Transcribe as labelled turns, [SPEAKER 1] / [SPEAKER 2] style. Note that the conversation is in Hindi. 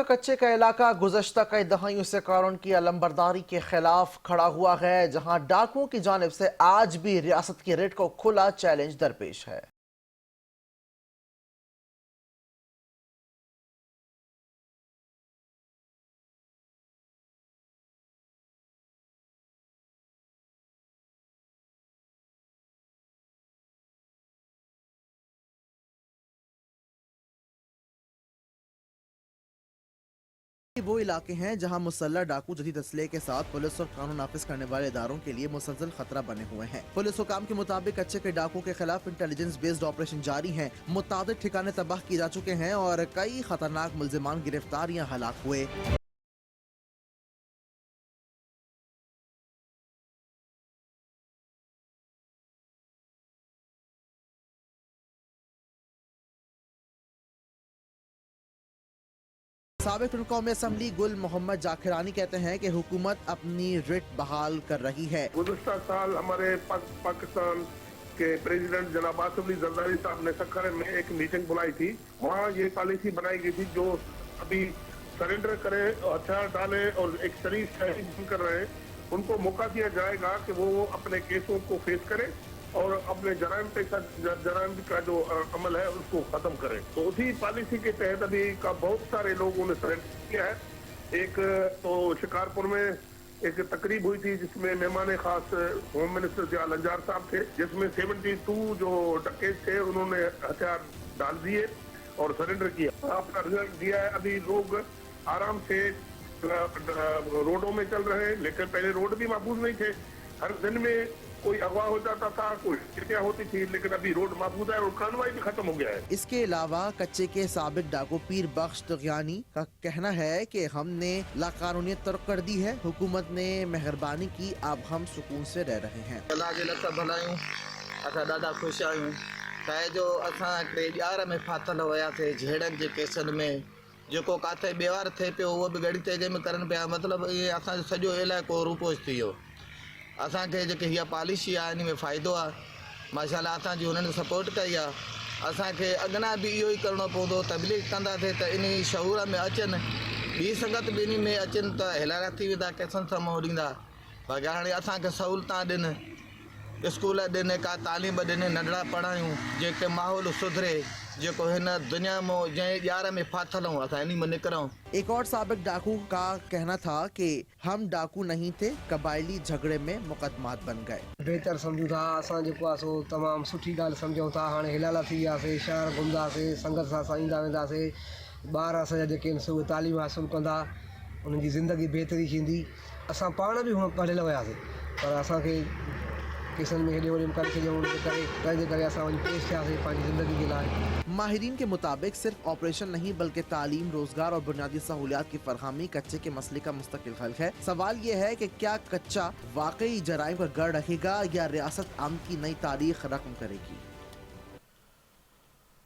[SPEAKER 1] का कच्चे का इलाका गुज़श्ता कई दहाइयों से कानून की अलंबरदारी के खिलाफ खड़ा हुआ है, जहां डाकुओं की जानिब से आज भी रियासत की रेट को खुला चैलेंज दरपेश है। वो इलाके हैं जहां मुसल्लह डाकू जदीद असले के साथ पुलिस और कानून नाफिज करने वाले इदारों के लिए मुसलसल खतरा बने हुए हैं। पुलिस हुकाम के मुताबिक कच्चे के डाकुओं के खिलाफ इंटेलिजेंस बेस्ड ऑपरेशन जारी है। मुताबिक ठिकाने तबाह किए जा चुके हैं और कई खतरनाक मुल्जिमान गिरफ्तार या हलाक हुए। साबिक कौमी असम्बली गुल मोहम्मद जाकिरानी कहते हैं कि हुकूमत अपनी रिट बहाल कर रही है।
[SPEAKER 2] गुज़श्ता साल हमारे पाकिस्तान के प्रेसिडेंट जनाब आसिफ अली जरदारी साहब ने सक्खर में एक मीटिंग बुलाई थी। वहाँ ये पॉलिसी बनाई गई थी जो अभी सरेंडर करें, हथियार डालें और एक शरीफ शहीद कर रहे हैं, उनको मौका दिया जाएगा कि वो अपने केसों को फेस करें और अपने जराइम का जो अमल है उसको खत्म करें। तो उसी पॉलिसी के तहत अभी का बहुत सारे लोगों ने सरेंडर किया है। एक तो शिकारपुर में एक तकरीब हुई थी जिसमें मेहमान खास होम मिनिस्टर जिया लंजार साहब थे, जिसमें 72 जो डकैत थे उन्होंने हथियार डाल दिए और सरेंडर किया। अपना रिजल्ट दिया है। अभी लोग आराम से रोडों में चल रहे हैं, लेकिन पहले रोड भी महफूज नहीं थे। हर दिन में कोई अगवा हो जाता था, कोई हत्या होती थी, लेकिन अभी रोड महफूज है और कार्रवाई भी खत्म हो गया है।
[SPEAKER 1] इसके अलावा कच्चे के साबिक डाकू पीर बख्श तगियानी का कहना है कि हमने लाकानूनियत तर्क कर दी है, हुकूमत ने मेहरबानी की, अब हम सुकून से रह रहे हैं।
[SPEAKER 3] ॾाढा ख़ुशि आहियूं। जो असां हिकिड़े ॼार में फाथल हुयासीं झेड़नि जे केसनि में, जेको किथे ॿेवार थिए पियो उहो बि गड़ी तेज़ में करनि पिया। मतिलबु इहे असांजो सॼो इलाइक़ो रूपोश थी वियो। असांखे जेकी हीअ पॉलिसी आहे इन में फ़ाइदो आहे। माशाल्लाह असांजी हुननि सपोर्ट कई आहे। असांखे अॻियां बि इहो ई करिणो पवंदो, तबलीग कंदासीं त इन शऊर में अचनि, ॿी संगत ॿिन्ही में अचनि त हिलारा थी वेंदा, केसनि सां मोह ॾींदा। बाक़ी हाणे असांखे सहूलतां ॾिन, स्कूल ॾिन, का तालीम ॾिन, नंढड़ा पढ़ायूं, जेके माहौल सुधरे, जेको हिन दुनिया में जंहिं ॼार में फाथल हूँ असां इन में निकिरूं।
[SPEAKER 1] एक और साबिक डाकू का कहना था कि हम डाकू नहीं थे, कबायली झगड़े में मुकदमात बन गए।
[SPEAKER 4] बेहतर समझूं था, असां जेको आहे सो तमामु सुठी ॻाल्हि सम्झूं था। हाणे हिलाला थी वियासीं, शहर घुमंदासीं, संगत सां असां ईंदा वेंदासीं, ॿार असांजा जेके आहिनि सो उहे तालीम हासिलु कंदा, उन्हनि जी ज़िंदगी बहितरी थींदी। असां पाण बि हुन पढ़ियल हुयासीं, पर असांखे केसनि में हेॾे होॾे करे छॾियऊं, तंहिंजे करे असां वञी पेश थियासीं पंहिंजी ज़िंदगी के लाइ।
[SPEAKER 1] माहिरीन के मुताबिक सिर्फ ऑपरेशन नहीं बल्कि तालीम, रोजगार और बुनियादी सहूलियात की फरहमी कच्चे के मसले का मुस्तकिल हल है। सवाल ये है कि क्या कच्चा वाकई जराइम का गढ़ रखेगा या रियासत अमन की नई तारीख रकम करेगी।